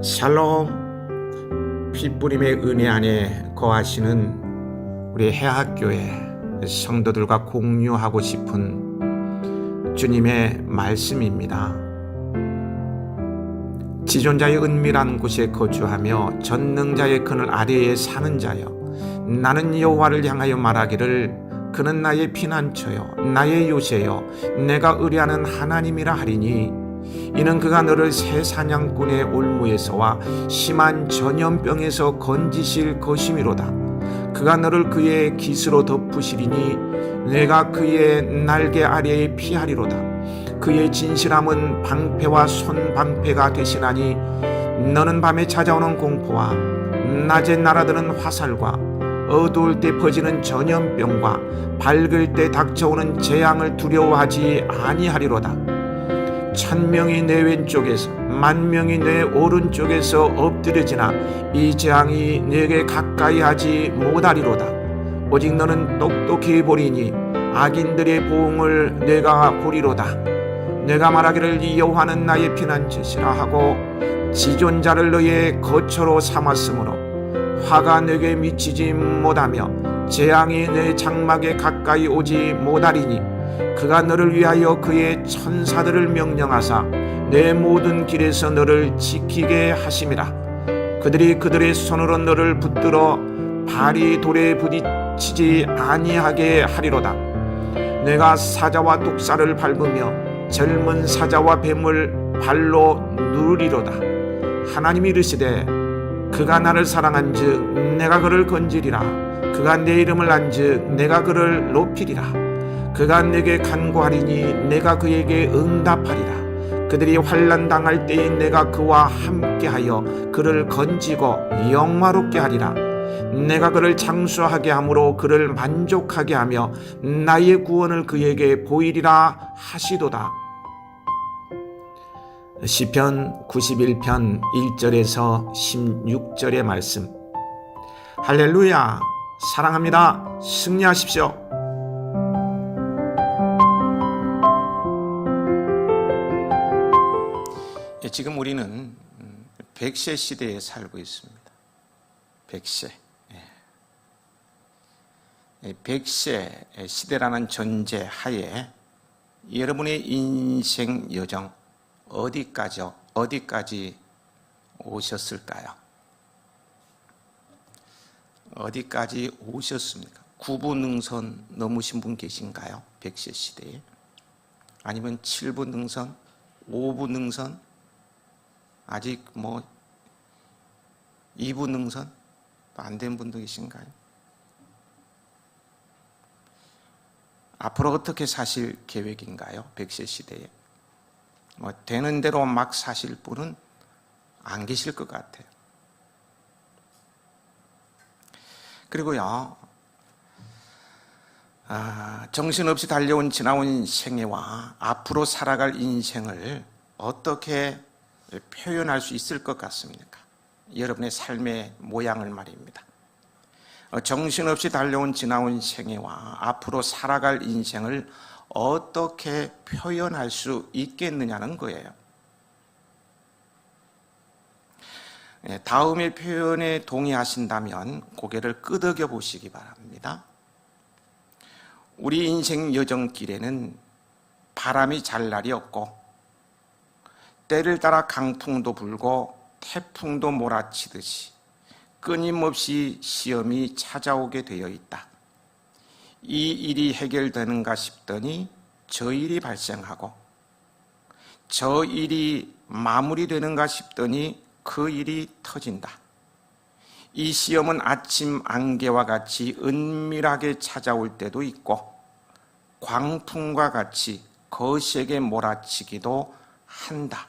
샬롬, 피뿌림의 은혜 안에 거하시는 우리 해학교회 성도들과 공유하고 싶은 주님의 말씀입니다. 지존자의 은밀한 곳에 거주하며 전능자의 그늘 아래에 사는 자여, 나는 여호와를 향하여 말하기를 그는 나의 피난처요 나의 요새요 내가 의뢰하는 하나님이라 하리니, 이는 그가 너를 새 사냥꾼의 올무에서와 심한 전염병에서 건지실 것이미로다. 그가 너를 그의 깃으로 덮으시리니 내가 그의 날개 아래에 피하리로다. 그의 진실함은 방패와 손방패가 되시나니, 너는 밤에 찾아오는 공포와 낮에 날아드는 화살과 어두울 때 퍼지는 전염병과 밝을 때 닥쳐오는 재앙을 두려워하지 아니하리로다. 1000명이 내 왼쪽에서 10,000명이 내 오른쪽에서 엎드려지나 이 재앙이 내게 가까이 하지 못하리로다. 오직 너는 똑똑히 보리니 악인들의 보응을 내가 보리로다. 내가 말하기를 여호와는 나의 피난처시라 하고 지존자를 너의 거처로 삼았으므로 화가 내게 미치지 못하며 재앙이 내 장막에 가까이 오지 못하리니, 그가 너를 위하여 그의 천사들을 명령하사 내 모든 길에서 너를 지키게 하심이라. 그들이 그들의 손으로 너를 붙들어 발이 돌에 부딪히지 아니하게 하리로다. 내가 사자와 독사를 밟으며 젊은 사자와 뱀을 발로 누르리로다. 하나님이 이르시되 그가 나를 사랑한즉 내가 그를 건지리라. 그가 내 이름을 안즉 내가 그를 높이리라. 그가 내게 간구하리니 내가 그에게 응답하리라. 그들이 환난 당할 때에 내가 그와 함께하여 그를 건지고 영화롭게 하리라. 내가 그를 장수하게 함으로 그를 만족하게 하며 나의 구원을 그에게 보이리라 하시도다. 시편 91편 1절에서 16절의 말씀. 할렐루야, 사랑합니다. 승리하십시오. 지금 우리는 백세 시대에 살고 있습니다. 백세. 백세 시대라는 전제 하에 여러분의 인생 여정 어디까지 오셨을까요? 어디까지 오셨습니까? 구부능선 넘으신 분 계신가요? 백세 시대에? 아니면 7부능선, 5부능선, 아직 2부능선 안 된 분도 계신가요? 앞으로 어떻게 사실 계획인가요? 백세 시대에 되는 대로 막 사실 분은 안 계실 것 같아요. 그리고요, 정신없이 달려온 지나온 생애와 앞으로 살아갈 인생을 어떻게 표현할 수 있을 것 같습니까? 여러분의 삶의 모양을 말입니다. 정신없이 달려온 지나온 생애와 앞으로 살아갈 인생을 어떻게 표현할 수 있겠느냐는 거예요. 다음의 표현에 동의하신다면 고개를 끄덕여 보시기 바랍니다. 우리 인생 여정길에는 바람이 잘 날이 없고 때를 따라 강풍도 불고 태풍도 몰아치듯이 끊임없이 시험이 찾아오게 되어 있다. 이 일이 해결되는가 싶더니 저 일이 발생하고, 저 일이 마무리되는가 싶더니 그 일이 터진다. 이 시험은 아침 안개와 같이 은밀하게 찾아올 때도 있고 광풍과 같이 거세게 몰아치기도 한다.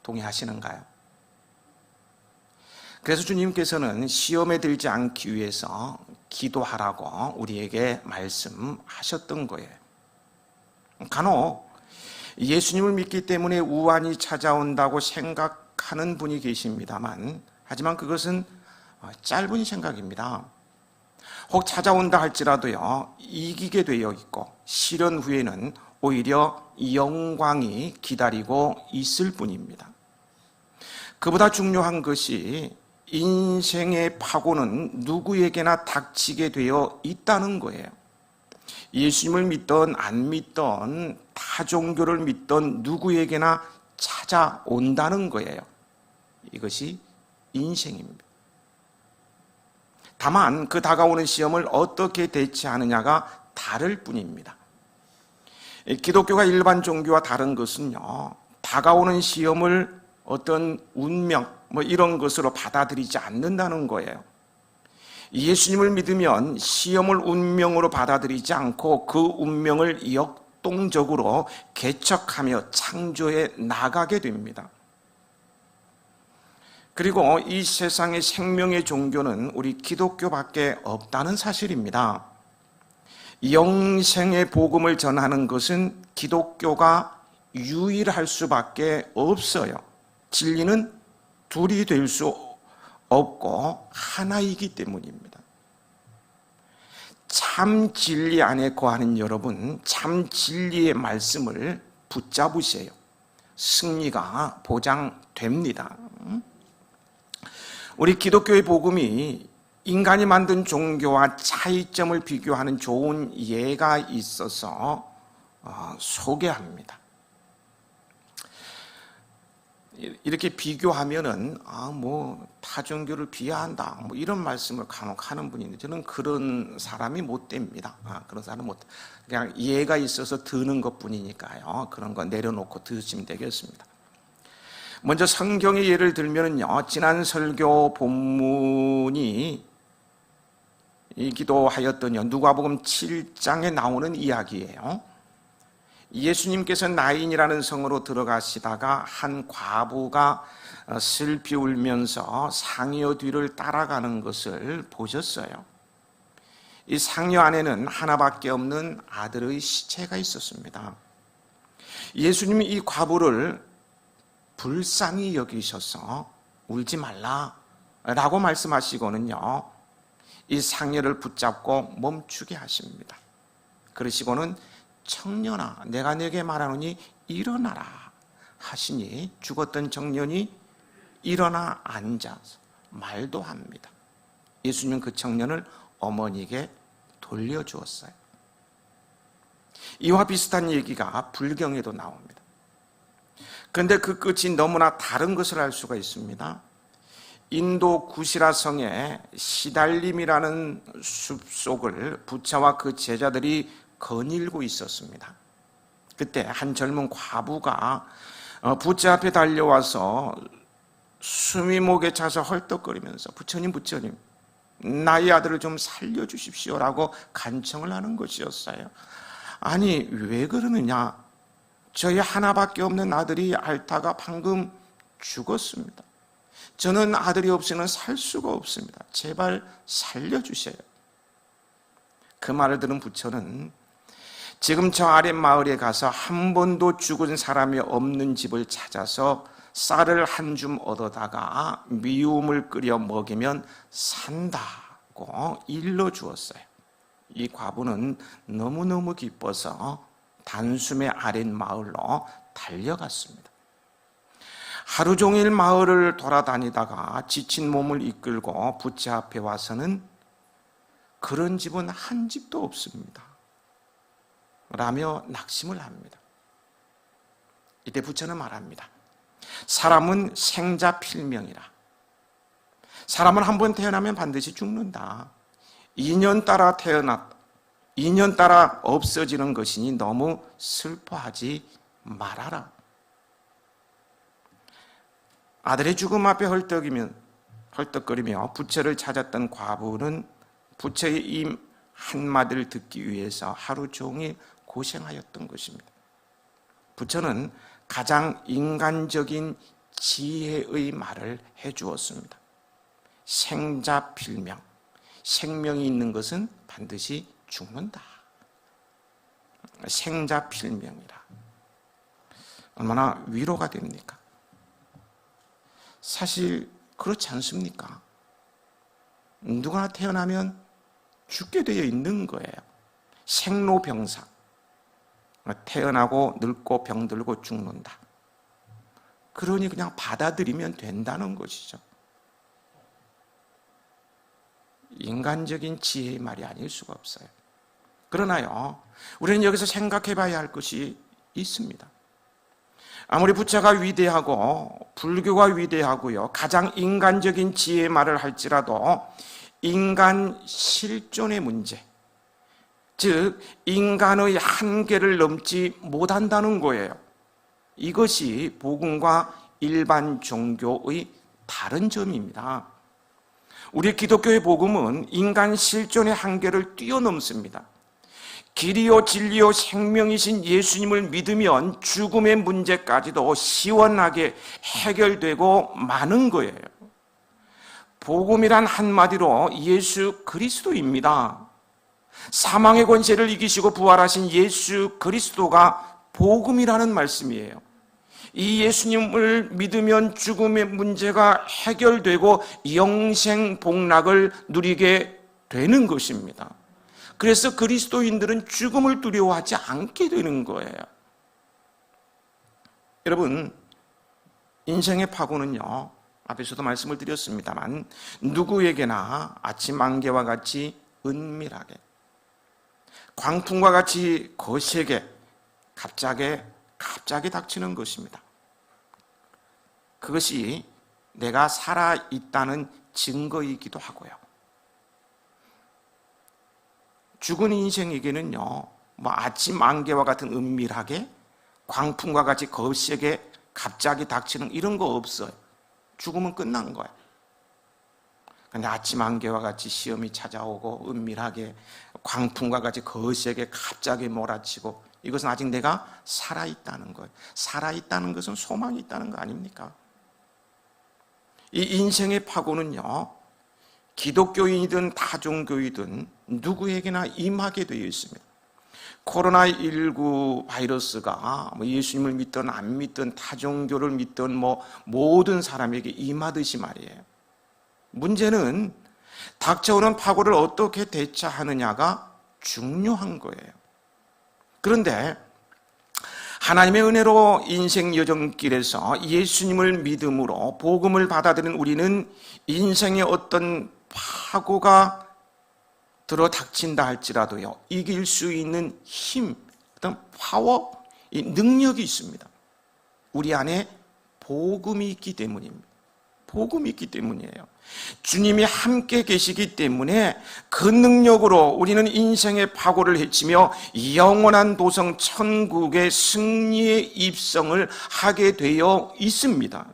동의하시는가요? 그래서 주님께서는 시험에 들지 않기 위해서 기도하라고 우리에게 말씀하셨던 거예요. 간혹 예수님을 믿기 때문에 우환이 찾아온다고 생각하는 분이 계십니다만, 하지만 그것은 짧은 생각입니다. 혹 찾아온다 할지라도요, 이기게 되어 있고 실현 후에는 오히려 영광이 기다리고 있을 뿐입니다. 그보다 중요한 것이 인생의 파고는 누구에게나 닥치게 되어 있다는 거예요. 예수님을 믿던 안 믿던 타 종교를 믿던 누구에게나 찾아온다는 거예요. 이것이 인생입니다. 다만 그 다가오는 시험을 어떻게 대처하느냐가 다를 뿐입니다. 기독교가 일반 종교와 다른 것은요, 다가오는 시험을 어떤 운명 이런 것으로 받아들이지 않는다는 거예요. 예수님을 믿으면 시험을 운명으로 받아들이지 않고 그 운명을 역동적으로 개척하며 창조해 나가게 됩니다. 그리고 이 세상의 생명의 종교는 우리 기독교밖에 없다는 사실입니다. 영생의 복음을 전하는 것은 기독교가 유일할 수밖에 없어요. 진리는 둘이 될 수 없고 하나이기 때문입니다. 참 진리 안에 거하는 여러분, 참 진리의 말씀을 붙잡으세요. 승리가 보장됩니다. 우리 기독교의 복음이 인간이 만든 종교와 차이점을 비교하는 좋은 예가 있어서 소개합니다. 이렇게 비교하면은 타 종교를 비하한다 이런 말씀을 간혹 하는 분이 있는데 저는 그런 사람이 못 됩니다. 그런 사람은 못, 그냥 예가 있어서 드는 것뿐이니까요. 그런 거 내려놓고 드시면 되겠습니다. 먼저 성경의 예를 들면은요, 지난 설교 본문이 이기도 하였더니 누가복음 7장에 나오는 이야기예요. 예수님께서 나인이라는 성으로 들어가시다가 한 과부가 슬피 울면서 상여 뒤를 따라가는 것을 보셨어요. 이 상여 안에는 하나밖에 없는 아들의 시체가 있었습니다. 예수님이 이 과부를 불쌍히 여기셔서 울지 말라라고 말씀하시고는요, 이 상여를 붙잡고 멈추게 하십니다. 그러시고는 청년아, 내가 네게 말하노니 일어나라 하시니 죽었던 청년이 일어나 앉아서 말도 합니다. 예수님은 그 청년을 어머니에게 돌려주었어요. 이와 비슷한 얘기가 불경에도 나옵니다. 그런데 그 끝이 너무나 다른 것을 알 수가 있습니다. 인도 구시라 성에 시달림이라는 숲속을 부처와 그 제자들이 거닐고 있었습니다. 그때 한 젊은 과부가 부처 앞에 달려와서 숨이 목에 차서 헐떡거리면서 부처님 나의 아들을 좀 살려주십시오라고 간청을 하는 것이었어요. 아니 왜 그러느냐, 저희 하나밖에 없는 아들이 앓다가 방금 죽었습니다. 저는 아들이 없이는 살 수가 없습니다. 제발 살려주세요. 그 말을 들은 부처는 지금 저 아래 마을에 가서 한 번도 죽은 사람이 없는 집을 찾아서 쌀을 한 줌 얻어다가 미움을 끓여 먹이면 산다고 일러주었어요. 이 과부는 너무너무 기뻐서 단숨에 아랫마을로 달려갔습니다. 하루 종일 마을을 돌아다니다가 지친 몸을 이끌고 부처 앞에 와서는 그런 집은 한 집도 없습니다 라며 낙심을 합니다. 이때 부처는 말합니다. 사람은 생자 필명이라. 사람은 한 번 태어나면 반드시 죽는다. 인연 따라 태어났다. 인연 따라 없어지는 것이니 너무 슬퍼하지 말아라. 아들의 죽음 앞에 헐떡거리며 부처를 찾았던 과부는 부처의 이 한마디를 듣기 위해서 하루 종일 고생하였던 것입니다. 부처는 가장 인간적인 지혜의 말을 해주었습니다. 생자필명, 생명이 있는 것은 반드시 죽는다. 생자필명이라. 얼마나 위로가 됩니까? 사실 그렇지 않습니까? 누구나 태어나면 죽게 되어 있는 거예요. 생로병사. 태어나고 늙고 병들고 죽는다. 그러니 그냥 받아들이면 된다는 것이죠. 인간적인 지혜의 말이 아닐 수가 없어요. 그러나요, 우리는 여기서 생각해 봐야 할 것이 있습니다. 아무리 부처가 위대하고 불교가 위대하고요, 가장 인간적인 지혜의 말을 할지라도 인간 실존의 문제, 즉 인간의 한계를 넘지 못한다는 거예요. 이것이 복음과 일반 종교의 다른 점입니다. 우리 기독교의 복음은 인간 실존의 한계를 뛰어넘습니다. 길이요 진리요 생명이신 예수님을 믿으면 죽음의 문제까지도 시원하게 해결되고 마는 거예요. 복음이란 한마디로 예수 그리스도입니다. 사망의 권세를 이기시고 부활하신 예수 그리스도가 복음이라는 말씀이에요. 이 예수님을 믿으면 죽음의 문제가 해결되고 영생 복락을 누리게 되는 것입니다. 그래서 그리스도인들은 죽음을 두려워하지 않게 되는 거예요. 여러분, 인생의 파고는요, 앞에서도 말씀을 드렸습니다만 누구에게나 아침 안개와 같이 은밀하게, 광풍과 같이 거세게 갑자기 닥치는 것입니다. 그것이 내가 살아있다는 증거이기도 하고요. 죽은 인생에게는요, 뭐 아침 안개와 같은 은밀하게, 광풍과 같이 거세게 갑자기 닥치는 이런 거 없어요. 죽으면 끝난 거예요. 근데 아침 안개와 같이 시험이 찾아오고 은밀하게, 광풍과 같이 거세게 갑자기 몰아치고, 이것은 아직 내가 살아있다는 거예요. 살아있다는 것은 소망이 있다는 거 아닙니까? 이 인생의 파고는요, 기독교인이든 다종교이든 누구에게나 임하게 되어 있습니다. 코로나19 바이러스가 예수님을 믿든 안 믿든 타종교를 믿든 모든 사람에게 임하듯이 말이에요. 문제는 닥쳐오는 파고를 어떻게 대처하느냐가 중요한 거예요. 그런데 하나님의 은혜로 인생 여정길에서 예수님을 믿음으로 복음을 받아들인 우리는 인생의 어떤 파고가 들어 닥친다 할지라도요, 이길 수 있는 힘, 어떤 파워, 이 능력이 있습니다. 우리 안에 복음이 있기 때문입니다. 복음이 있기 때문이에요. 주님이 함께 계시기 때문에 그 능력으로 우리는 인생의 파고를 헤치며 영원한 도성 천국의 승리의 입성을 하게 되어 있습니다.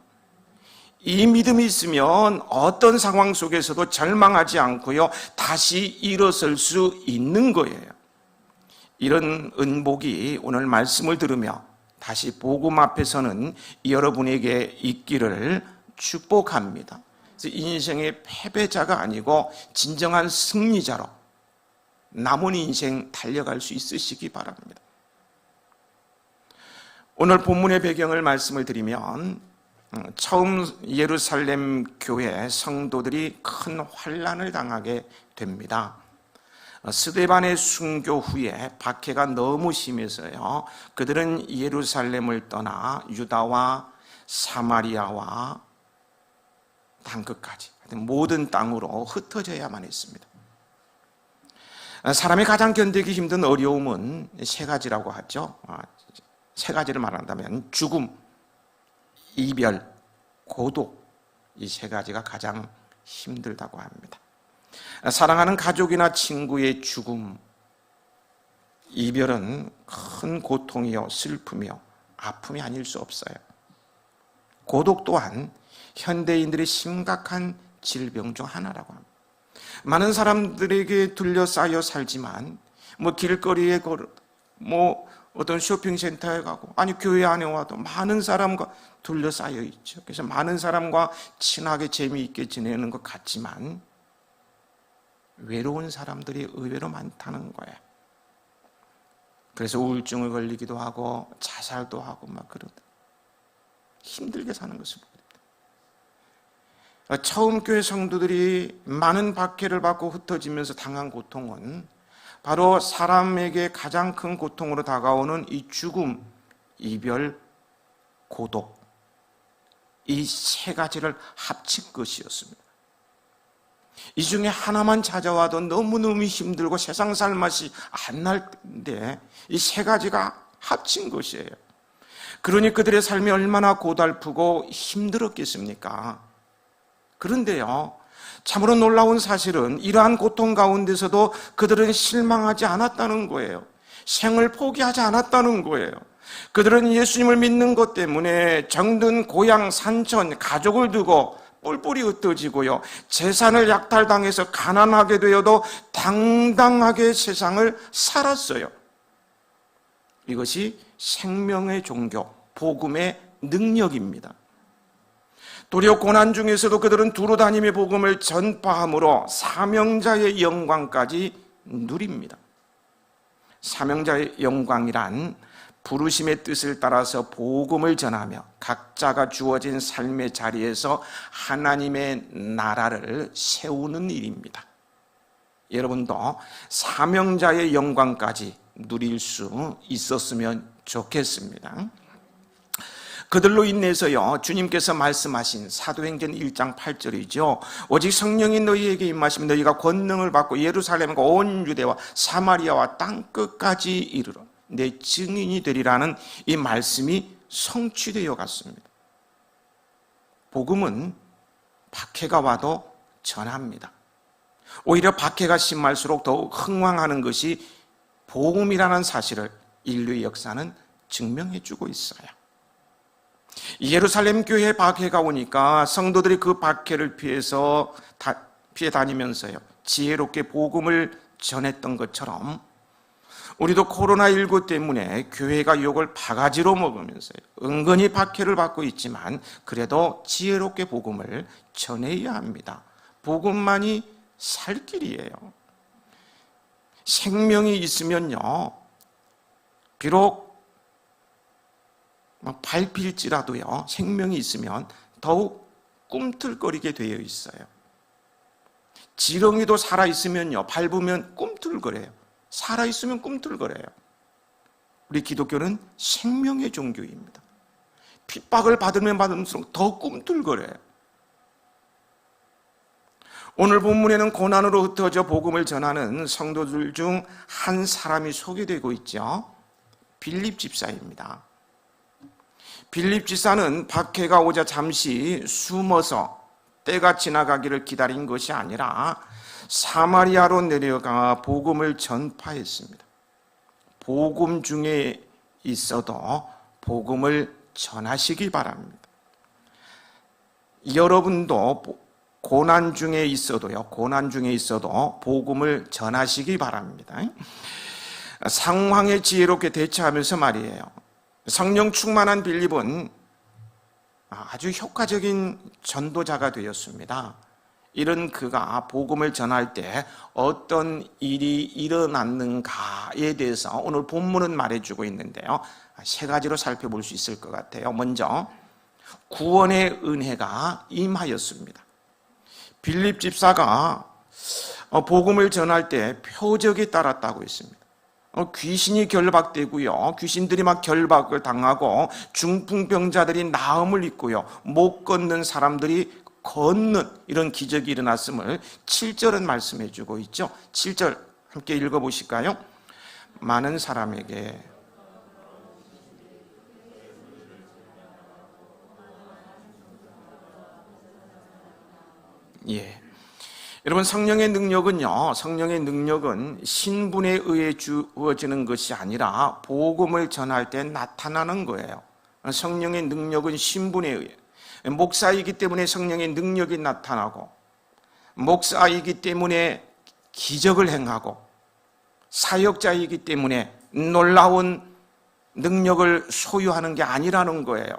이 믿음이 있으면 어떤 상황 속에서도 절망하지 않고요, 다시 일어설 수 있는 거예요. 이런 은복이 오늘 말씀을 들으며 다시 복음 앞에서는 여러분에게 있기를 축복합니다. 그래서 인생의 패배자가 아니고 진정한 승리자로 남은 인생 달려갈 수 있으시기 바랍니다. 오늘 본문의 배경을 말씀을 드리면 처음 예루살렘 교회 성도들이 큰 환난을 당하게 됩니다. 스데반의 순교 후에 박해가 너무 심해서요, 그들은 예루살렘을 떠나 유다와 사마리아와 땅끝까지 모든 땅으로 흩어져야만 했습니다. 사람이 가장 견디기 힘든 어려움은 세 가지라고 하죠. 세 가지를 말한다면 죽음, 이별, 고독, 이 세 가지가 가장 힘들다고 합니다. 사랑하는 가족이나 친구의 죽음, 이별은 큰 고통이요 슬픔이요 아픔이 아닐 수 없어요. 고독 또한 현대인들의 심각한 질병 중 하나라고 합니다. 많은 사람들에게 둘러싸여 살지만 길거리에 어떤 쇼핑센터에 가고 교회 안에 와도 많은 사람과 둘러싸여 있죠. 그래서 많은 사람과 친하게 재미있게 지내는 것 같지만 외로운 사람들이 의외로 많다는 거예요. 그래서 우울증을 걸리기도 하고 자살도 하고 그러다 힘들게 사는 것을 보게 됩니다. 처음 교회 성도들이 많은 박해를 받고 흩어지면서 당한 고통은 바로 사람에게 가장 큰 고통으로 다가오는 이 죽음, 이별, 고독, 이 세 가지를 합친 것이었습니다. 이 중에 하나만 찾아와도 너무너무 힘들고 세상 살맛이 안 날 텐데 이 세 가지가 합친 것이에요. 그러니 그들의 삶이 얼마나 고달프고 힘들었겠습니까? 그런데요, 참으로 놀라운 사실은 이러한 고통 가운데서도 그들은 실망하지 않았다는 거예요. 생을 포기하지 않았다는 거예요. 그들은 예수님을 믿는 것 때문에 정든 고향, 산천, 가족을 두고 뿔뿔이 흩어지고요, 재산을 약탈당해서 가난하게 되어도 당당하게 세상을 살았어요. 이것이 생명의 종교, 복음의 능력입니다. 도리어 고난 중에서도 그들은 두루 다니며 복음을 전파함으로 사명자의 영광까지 누립니다. 사명자의 영광이란 부르심의 뜻을 따라서 복음을 전하며 각자가 주어진 삶의 자리에서 하나님의 나라를 세우는 일입니다. 여러분도 사명자의 영광까지 누릴 수 있었으면 좋겠습니다. 그들로 인해서요, 주님께서 말씀하신 사도행전 1장 8절이죠. 오직 성령이 너희에게 임하시면 너희가 권능을 받고 예루살렘과 온 유대와 사마리아와 땅끝까지 이르러 내 증인이 되리라는 이 말씀이 성취되어 갔습니다. 복음은 박해가 와도 전합니다. 오히려 박해가 심할수록 더욱 흥왕하는 것이 복음이라는 사실을 인류의 역사는 증명해주고 있어요. 예루살렘 교회에 박해가 오니까 성도들이 그 박해를 피해 다니면서요, 지혜롭게 복음을 전했던 것처럼 우리도 코로나19 때문에 교회가 욕을 바가지로 먹으면서요, 은근히 박해를 받고 있지만 그래도 지혜롭게 복음을 전해야 합니다. 복음만이 살 길이에요. 생명이 있으면요, 비록 밟힐지라도요, 생명이 있으면 더욱 꿈틀거리게 되어 있어요. 지렁이도 살아있으면요, 밟으면 꿈틀거려요. 살아있으면 꿈틀거려요. 우리 기독교는 생명의 종교입니다. 핍박을 받으면 받을수록 더 꿈틀거려요. 오늘 본문에는 고난으로 흩어져 복음을 전하는 성도들 중 한 사람이 소개되고 있죠. 빌립 집사입니다. 빌립 집사는 박해가 오자 잠시 숨어서 때가 지나가기를 기다린 것이 아니라 사마리아로 내려가 복음을 전파했습니다. 복음 중에 있어도 복음을 전하시기 바랍니다. 여러분도 고난 중에 있어도 복음을 전하시기 바랍니다. 상황에 지혜롭게 대처하면서 말이에요. 성령 충만한 빌립은 아주 효과적인 전도자가 되었습니다. 이런 그가 복음을 전할 때 어떤 일이 일어났는가에 대해서 오늘 본문은 말해주고 있는데요, 세 가지로 살펴볼 수 있을 것 같아요. 먼저 구원의 은혜가 임하였습니다. 빌립 집사가 복음을 전할 때 표적이 따랐다고 했습니다. 귀신이 결박되고요, 귀신들이 막 결박을 당하고 중풍병자들이 나음을 입고요, 못 걷는 사람들이 걷는 이런 기적이 일어났음을 7절은 말씀해 주고 있죠. 7절 함께 읽어보실까요? 많은 사람에게 여러분, 성령의 능력은 신분에 의해 주어지는 것이 아니라 복음을 전할 때 나타나는 거예요. 성령의 능력은 신분에 의해, 목사이기 때문에 성령의 능력이 나타나고, 목사이기 때문에 기적을 행하고, 사역자이기 때문에 놀라운 능력을 소유하는 게 아니라는 거예요.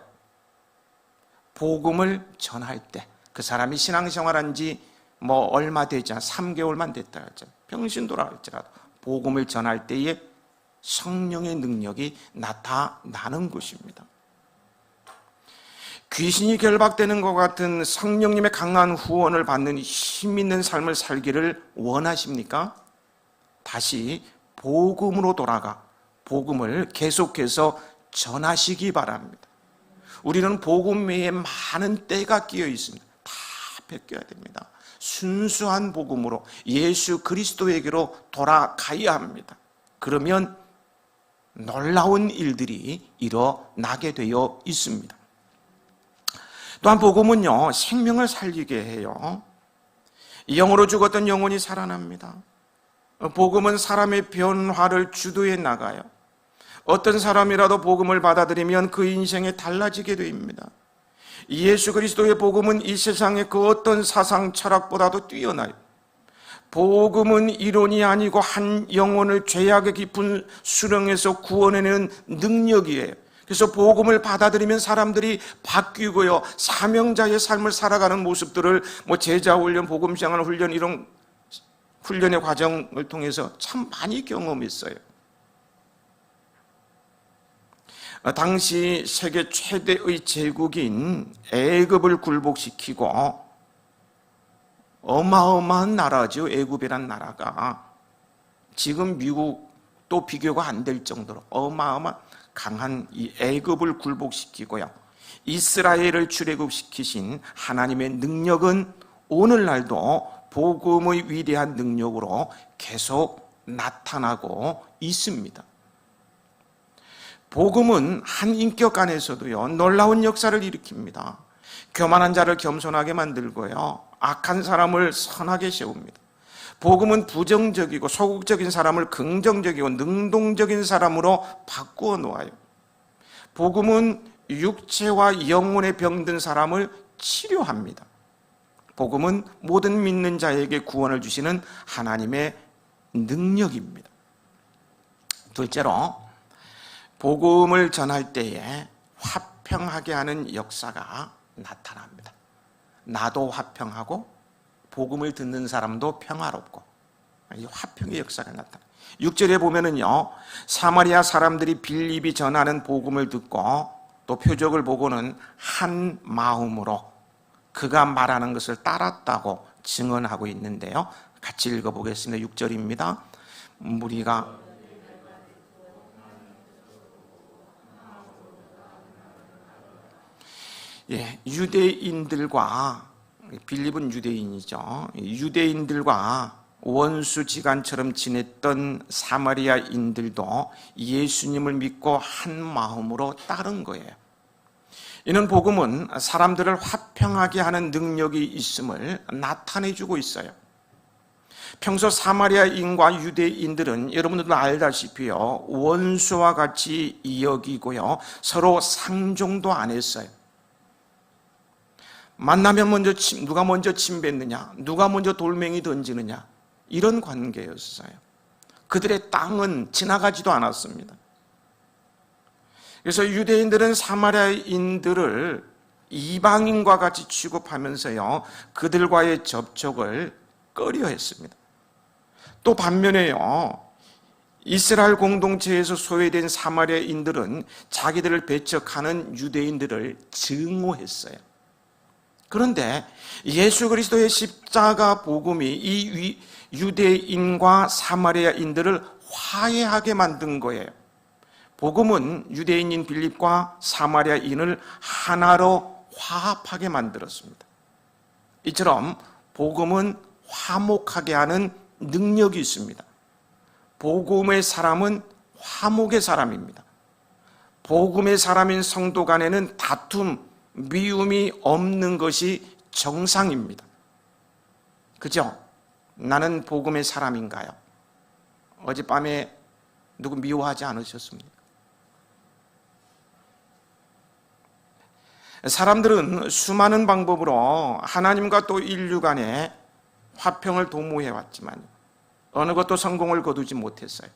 복음을 전할 때 그 사람이 신앙생활한 지 얼마 되지 않아 3개월만 됐다 할지라도, 병신 돌아 할지라도 복음을 전할 때에 성령의 능력이 나타나는 것입니다. 귀신이 결박되는 것 같은 성령님의 강한 후원을 받는 힘 있는 삶을 살기를 원하십니까? 다시 복음으로 돌아가 복음을 계속해서 전하시기 바랍니다. 우리는 복음 외에 많은 때가 끼어 있습니다. 다 베껴야 됩니다. 순수한 복음으로 예수 그리스도에게로 돌아가야 합니다. 그러면 놀라운 일들이 일어나게 되어 있습니다. 또한 복음은요, 생명을 살리게 해요. 영으로 죽었던 영혼이 살아납니다. 복음은 사람의 변화를 주도해 나가요. 어떤 사람이라도 복음을 받아들이면 그 인생이 달라지게 됩니다. 예수 그리스도의 복음은 이 세상의 그 어떤 사상 철학보다도 뛰어나요. 복음은 이론이 아니고 한 영혼을 죄악의 깊은 수렁에서 구원해내는 능력이에요. 그래서 복음을 받아들이면 사람들이 바뀌고요, 사명자의 삶을 살아가는 모습들을 제자 훈련, 복음생활 훈련, 이런 훈련의 과정을 통해서 참 많이 경험했어요. 당시 세계 최대의 제국인 애굽을 굴복시키고, 어마어마한 나라죠. 애굽이란 나라가 지금 미국도 비교가 안 될 정도로 어마어마한 강한 이 애굽을 굴복시키고요, 이스라엘을 출애굽시키신 하나님의 능력은 오늘날도 복음의 위대한 능력으로 계속 나타나고 있습니다. 복음은 한 인격 안에서도요, 놀라운 역사를 일으킵니다. 교만한 자를 겸손하게 만들고요, 악한 사람을 선하게 세웁니다. 복음은 부정적이고 소극적인 사람을 긍정적이고 능동적인 사람으로 바꾸어 놓아요. 복음은 육체와 영혼에 병든 사람을 치료합니다. 복음은 모든 믿는 자에게 구원을 주시는 하나님의 능력입니다. 둘째로, 복음을 전할 때에 화평하게 하는 역사가 나타납니다. 나도 화평하고 복음을 듣는 사람도 평화롭고, 이 화평의 역사가 나타납니다. 6절에 보면은요, 사마리아 사람들이 빌립이 전하는 복음을 듣고 또 표적을 보고는 한 마음으로 그가 말하는 것을 따랐다고 증언하고 있는데요, 같이 읽어보겠습니다. 6절입니다. 무리가 유대인들과, 빌립은 유대인이죠, 유대인들과 원수지간처럼 지냈던 사마리아인들도 예수님을 믿고 한 마음으로 따른 거예요. 이는 복음은 사람들을 화평하게 하는 능력이 있음을 나타내주고 있어요. 평소 사마리아인과 유대인들은 여러분들도 알다시피요, 원수와 같이 여기고요, 서로 상종도 안 했어요. 만나면 누가 먼저 침 뱉느냐, 누가 먼저 돌멩이 던지느냐, 이런 관계였어요. 그들의 땅은 지나가지도 않았습니다. 그래서 유대인들은 사마리아인들을 이방인과 같이 취급하면서요, 그들과의 접촉을 꺼려했습니다. 또 반면에요, 이스라엘 공동체에서 소외된 사마리아인들은 자기들을 배척하는 유대인들을 증오했어요. 그런데 예수 그리스도의 십자가 복음이 이 유대인과 사마리아인들을 화해하게 만든 거예요. 복음은 유대인인 빌립과 사마리아인을 하나로 화합하게 만들었습니다. 이처럼 복음은 화목하게 하는 능력이 있습니다. 복음의 사람은 화목의 사람입니다. 복음의 사람인 성도 간에는 다툼, 미움이 없는 것이 정상입니다. 그죠? 나는 복음의 사람인가요? 어젯밤에 누구 미워하지 않으셨습니까? 사람들은 수많은 방법으로 하나님과 또 인류 간에 화평을 도모해 왔지만 어느 것도 성공을 거두지 못했어요.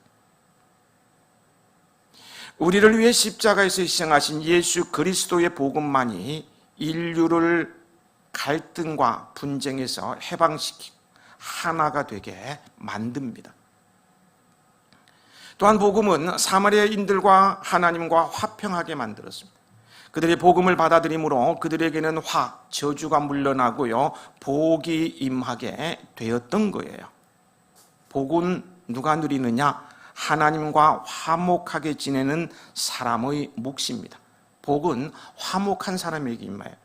우리를 위해 십자가에서 희생하신 예수 그리스도의 복음만이 인류를 갈등과 분쟁에서 해방시키고 하나가 되게 만듭니다. 또한 복음은 사마리아인들과 하나님과 화평하게 만들었습니다. 그들의 복음을 받아들임으로 그들에게는 저주가 물러나고요, 복이 임하게 되었던 거예요. 복은 누가 누리느냐? 하나님과 화목하게 지내는 사람의 몫입니다. 복은 화목한 사람에게 임해요.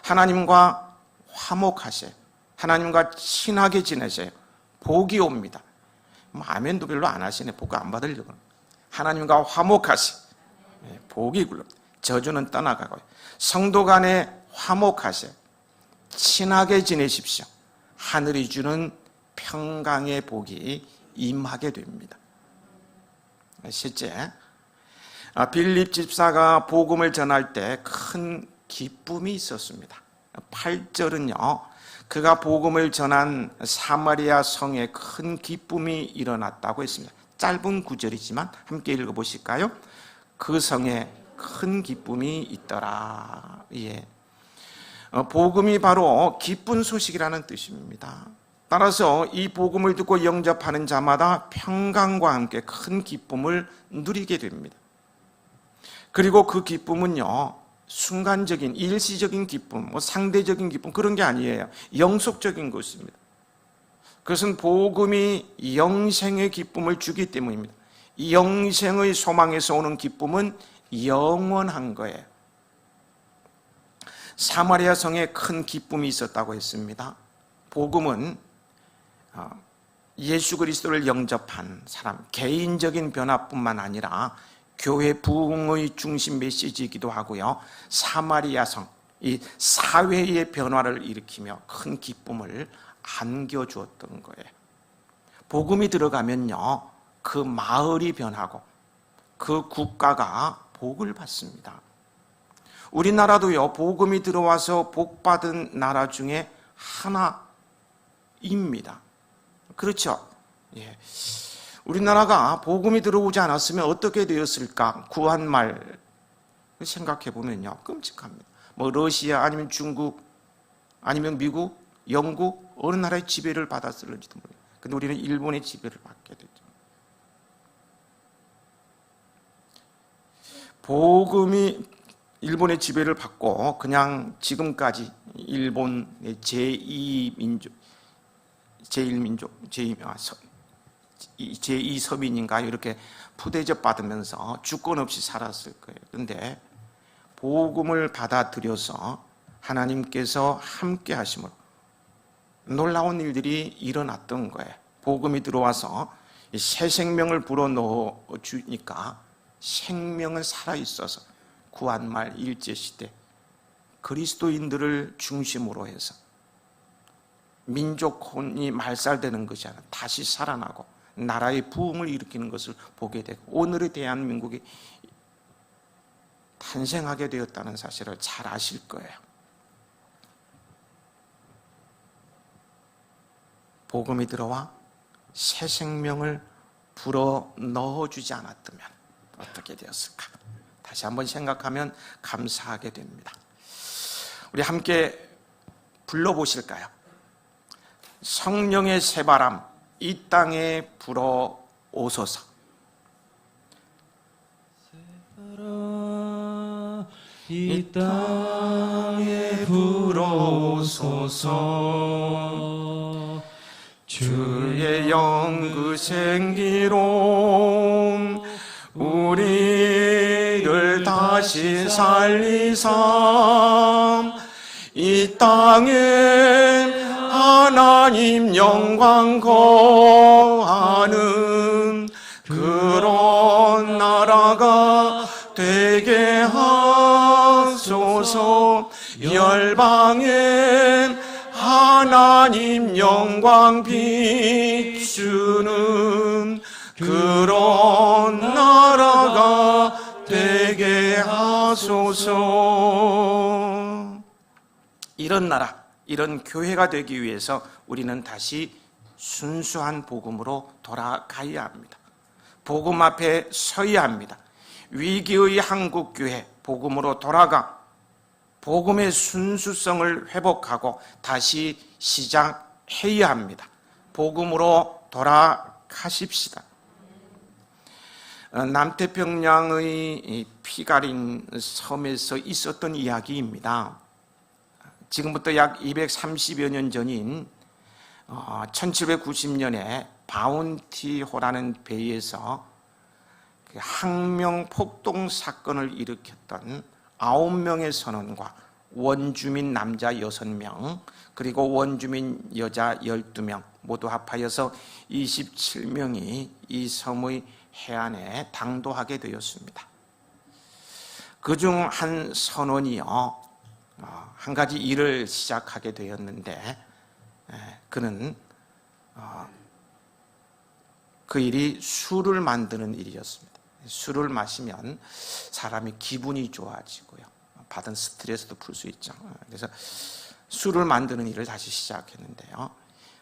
하나님과 화목하세요. 하나님과 친하게 지내세요. 복이 옵니다. 아멘도 별로 안 하시네. 복 안 받으려고. 하나님과 화목하세요. 복이 굴러. 저주는 떠나가고요. 성도 간에 화목하세요. 친하게 지내십시오. 하늘이 주는 평강의 복이 임하게 됩니다. 셋째, 빌립 집사가 복음을 전할 때 큰 기쁨이 있었습니다. 8절은요, 그가 복음을 전한 사마리아 성에 큰 기쁨이 일어났다고 했습니다. 짧은 구절이지만 함께 읽어보실까요? 그 성에 큰 기쁨이 있더라. 예. 복음이 바로 기쁜 소식이라는 뜻입니다. 따라서 이 복음을 듣고 영접하는 자마다 평강과 함께 큰 기쁨을 누리게 됩니다. 그리고 그 기쁨은요, 순간적인 일시적인 기쁨, 상대적인 기쁨, 그런 게 아니에요. 영속적인 것입니다. 그것은 복음이 영생의 기쁨을 주기 때문입니다. 이 영생의 소망에서 오는 기쁨은 영원한 거예요. 사마리아 성에 큰 기쁨이 있었다고 했습니다. 복음은 예수 그리스도를 영접한 사람, 개인적인 변화뿐만 아니라 교회 부흥의 중심 메시지이기도 하고요, 사마리아 성, 이 사회의 변화를 일으키며 큰 기쁨을 안겨주었던 거예요. 복음이 들어가면요, 그 마을이 변하고 그 국가가 복을 받습니다. 우리나라도요, 복음이 들어와서 복받은 나라 중에 하나입니다. 그렇죠? 예. 우리나라가 복음이 들어오지 않았으면 어떻게 되었을까? 구한말 생각해 보면요, 끔찍합니다. 러시아 아니면 중국 아니면 미국, 영국 어느 나라의 지배를 받았을지도 모르겠어요. 근데 우리는 일본의 지배를 받게 되죠. 복음이 일본의 지배를 받고 그냥 지금까지 일본의 제2민족, 제2서민인가 이렇게 푸대접 받으면서 주권 없이 살았을 거예요. 그런데 복음을 받아들여서 하나님께서 함께 하심으로 놀라운 일들이 일어났던 거예요. 복음이 들어와서 새 생명을 불어넣어 주니까 생명은 살아있어서 구한말 일제시대 그리스도인들을 중심으로 해서 민족혼이 말살되는 것이 아니라 다시 살아나고 나라의 부흥을 일으키는 것을 보게 되고 오늘의 대한민국이 탄생하게 되었다는 사실을 잘 아실 거예요. 복음이 들어와 새 생명을 불어 넣어주지 않았다면 어떻게 되었을까? 다시 한번 생각하면 감사하게 됩니다. 우리 함께 불러보실까요? 성령의 새바람 이 땅에 불어 오소서. 새바람 이 땅에 불어 오소서. 주의 영 그 생기로 우리를 다시 살리사 이 땅에 하나님 영광 거하는 그런 나라가 되게 하소서. 열방엔 하나님 영광 비추는 그런 나라가 되게 하소서. 이런 나라, 이런 교회가 되기 위해서 우리는 다시 순수한 복음으로 돌아가야 합니다. 복음 앞에 서야 합니다. 위기의 한국교회 복음으로 돌아가 복음의 순수성을 회복하고 다시 시작해야 합니다. 복음으로 돌아가십시다. 남태평양의 피가린 섬에서 있었던 이야기입니다. 지금부터 약 230여 년 전인 1790년에 바운티호라는 배에서 그 항명 폭동 사건을 일으켰던 9명의 선원과 원주민 남자 6명, 그리고 원주민 여자 12명 모두 합하여서 27명이 이 섬의 해안에 당도하게 되었습니다. 그중 한 선원이요, 한 가지 일을 시작하게 되었는데, 그는 그 일이 술을 만드는 일이었습니다. 술을 마시면 사람이 기분이 좋아지고요, 받은 스트레스도 풀 수 있죠. 그래서 술을 만드는 일을 다시 시작했는데요,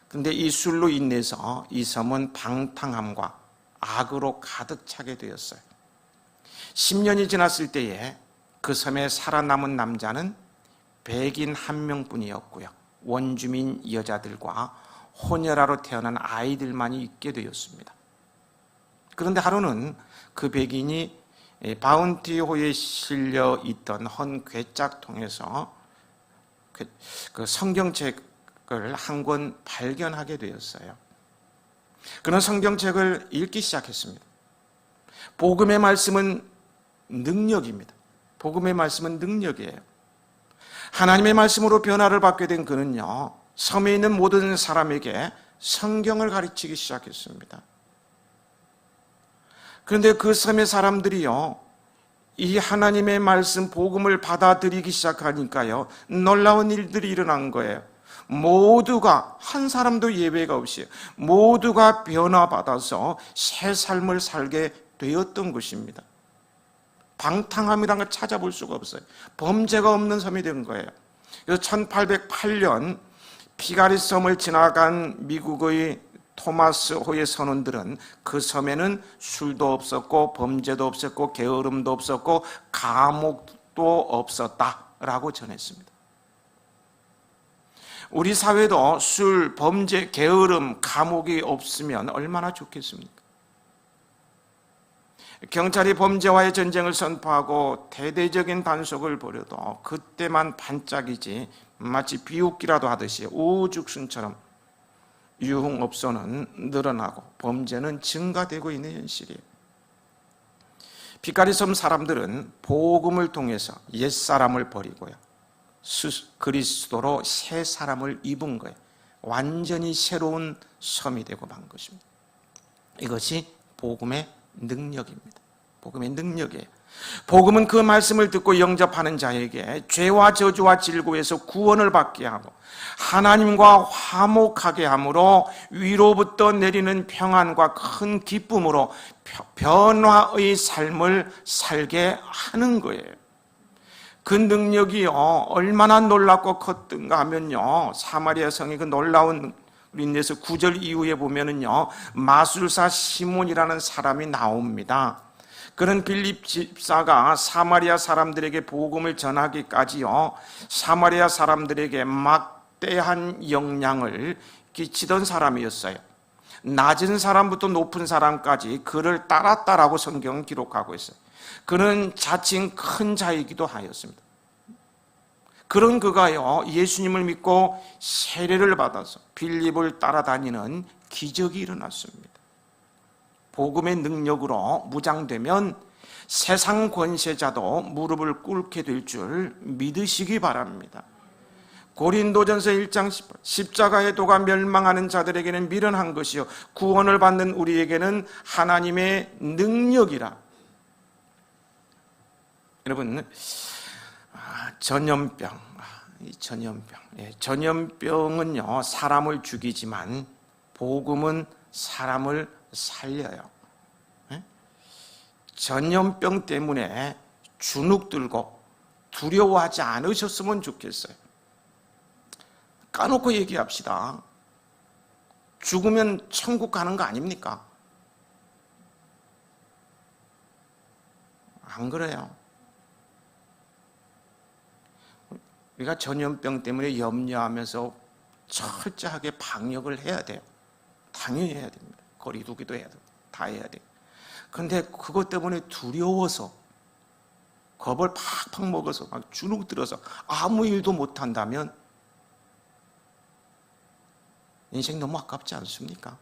근데 이 술로 인해서 이 섬은 방탕함과 악으로 가득 차게 되었어요. 10년이 지났을 때에 그 섬에 살아남은 남자는 백인 1명뿐이었고요, 원주민 여자들과 혼혈아로 태어난 아이들만이 있게 되었습니다. 그런데 하루는 그 백인이 바운티호에 실려 있던 헌 괴짝통에서 그 성경책을 한 권 발견하게 되었어요. 그는 성경책을 읽기 시작했습니다. 복음의 말씀은 능력입니다. 복음의 말씀은 능력이에요. 하나님의 말씀으로 변화를 받게 된 그는요, 섬에 있는 모든 사람에게 성경을 가르치기 시작했습니다. 그런데 그 섬의 사람들이요, 이 하나님의 말씀 복음을 받아들이기 시작하니까요, 놀라운 일들이 일어난 거예요. 모두가, 한 사람도 예외가 없이 모두가 변화받아서 새 삶을 살게 되었던 것입니다. 방탕함이라는 걸 찾아볼 수가 없어요. 범죄가 없는 섬이 된 거예요. 그래서 1808년 피가리 섬을 지나간 미국의 토마스 호의 선원들은 그 섬에는 술도 없었고 범죄도 없었고 게으름도 없었고 감옥도 없었다라고 전했습니다. 우리 사회도 술, 범죄, 게으름, 감옥이 없으면 얼마나 좋겠습니까? 경찰이 범죄와의 전쟁을 선포하고 대대적인 단속을 벌여도 그때만 반짝이지 마치 비웃기라도 하듯이 우죽순처럼 유흥업소는 늘어나고 범죄는 증가되고 있는 현실이에요. 피카리섬 사람들은 복음을 통해서 옛사람을 버리고요, 그리스도로 새 사람을 입은 거예요. 완전히 새로운 섬이 되고 만 것입니다. 이것이 복음의 능력입니다. 복음의 능력이에요. 복음은 그 말씀을 듣고 영접하는 자에게 죄와 저주와 질고에서 구원을 받게 하고 하나님과 화목하게 함으로 위로부터 내리는 평안과 큰 기쁨으로 변화의 삶을 살게 하는 거예요. 그 능력이요, 얼마나 놀랍고 컸던가 하면요, 사마리아 성의 그 놀라운 인내서 9절 이후에 보면은요, 마술사 시몬이라는 사람이 나옵니다. 그는 빌립 집사가 사마리아 사람들에게 복음을 전하기까지요, 사마리아 사람들에게 막대한 영향을 끼치던 사람이었어요. 낮은 사람부터 높은 사람까지 그를 따랐다라고 성경은 기록하고 있어요. 그는 자칭 큰 자이기도 하였습니다. 그런 그가요, 예수님을 믿고 세례를 받아서 빌립을 따라다니는 기적이 일어났습니다. 복음의 능력으로 무장되면 세상 권세자도 무릎을 꿇게 될 줄 믿으시기 바랍니다. 고린도전서 1장 18, 십자가의 도가 멸망하는 자들에게는 미련한 것이요 구원을 받는 우리에게는 하나님의 능력이라. 여러분, 전염병, 전염병은요, 사람을 죽이지만 복음은 사람을 살려요. 전염병 때문에 주눅들고 두려워하지 않으셨으면 좋겠어요. 까놓고 얘기합시다. 죽으면 천국 가는 거 아닙니까? 안 그래요. 우리가 전염병 때문에 염려하면서 철저하게 방역을 해야 돼요. 당연히 해야 됩니다. 거리 두기도 해야 돼요. 다 해야 돼요. 그런데 그것 때문에 두려워서 겁을 팍팍 먹어서 막 주눅 들어서 아무 일도 못한다면 인생 너무 아깝지 않습니까?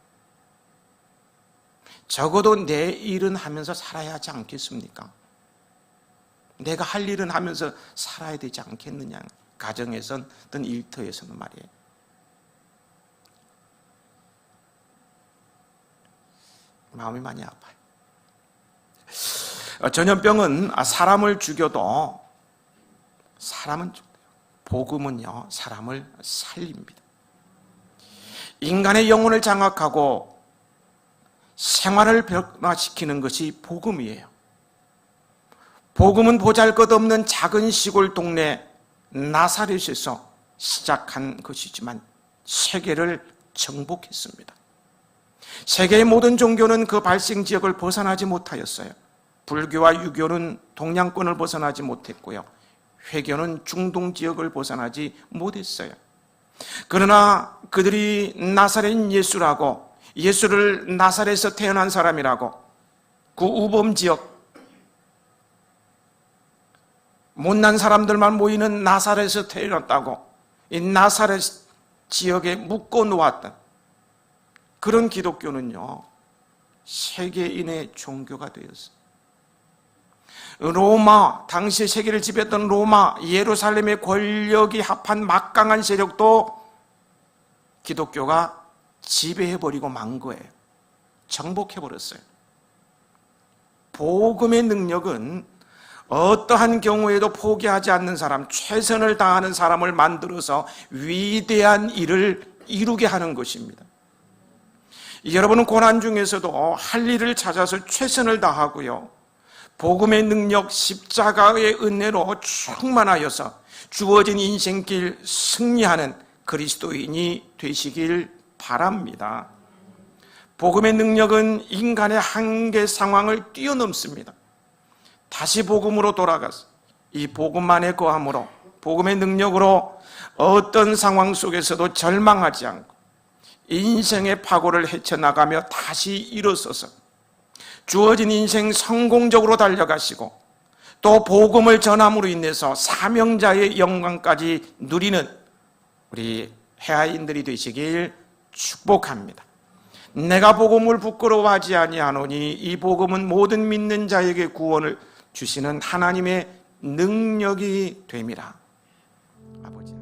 적어도 내 일은 하면서 살아야 하지 않겠습니까? 내가 할 일은 하면서 살아야 되지 않겠느냐. 가정에서든 일터에서는 말이에요. 마음이 많이 아파요. 전염병은 사람을 죽여도 사람은 죽어요. 복음은요, 사람을 살립니다. 인간의 영혼을 장악하고 생활을 변화시키는 것이 복음이에요. 복음은 보잘것없는 작은 시골 동네 나사렛에서 시작한 것이지만 세계를 정복했습니다. 세계의 모든 종교는 그 발생 지역을 벗어나지 못하였어요. 불교와 유교는 동양권을 벗어나지 못했고요. 회교는 중동 지역을 벗어나지 못했어요. 그러나 그들이 나사렛 예수라고, 예수를 나사렛에서 태어난 사람이라고, 그 우범 지역, 못난 사람들만 모이는 나사렛에서 태어났다고 이 나사렛 지역에 묶어 놓았던 그런 기독교는요, 세계인의 종교가 되었어요. 로마, 당시 세계를 지배했던 로마, 예루살렘의 권력이 합한 막강한 세력도 기독교가 지배해버리고 만 거예요. 정복해버렸어요. 복음의 능력은 어떠한 경우에도 포기하지 않는 사람, 최선을 다하는 사람을 만들어서 위대한 일을 이루게 하는 것입니다. 여러분은 고난 중에서도 할 일을 찾아서 최선을 다하고요, 복음의 능력, 십자가의 은혜로 충만하여서 주어진 인생길 승리하는 그리스도인이 되시길 바랍니다. 복음의 능력은 인간의 한계 상황을 뛰어넘습니다. 다시 복음으로 돌아가서 이 복음만에 거함으로, 복음의 능력으로 어떤 상황 속에서도 절망하지 않고 인생의 파고를 헤쳐나가며 다시 일어서서 주어진 인생 성공적으로 달려가시고 또 복음을 전함으로 인해서 사명자의 영광까지 누리는 우리 해아인들이 되시길 축복합니다. 내가 복음을 부끄러워하지 아니하노니 이 복음은 모든 믿는 자에게 구원을 주시는 하나님의 능력이 됨이라. 아버지.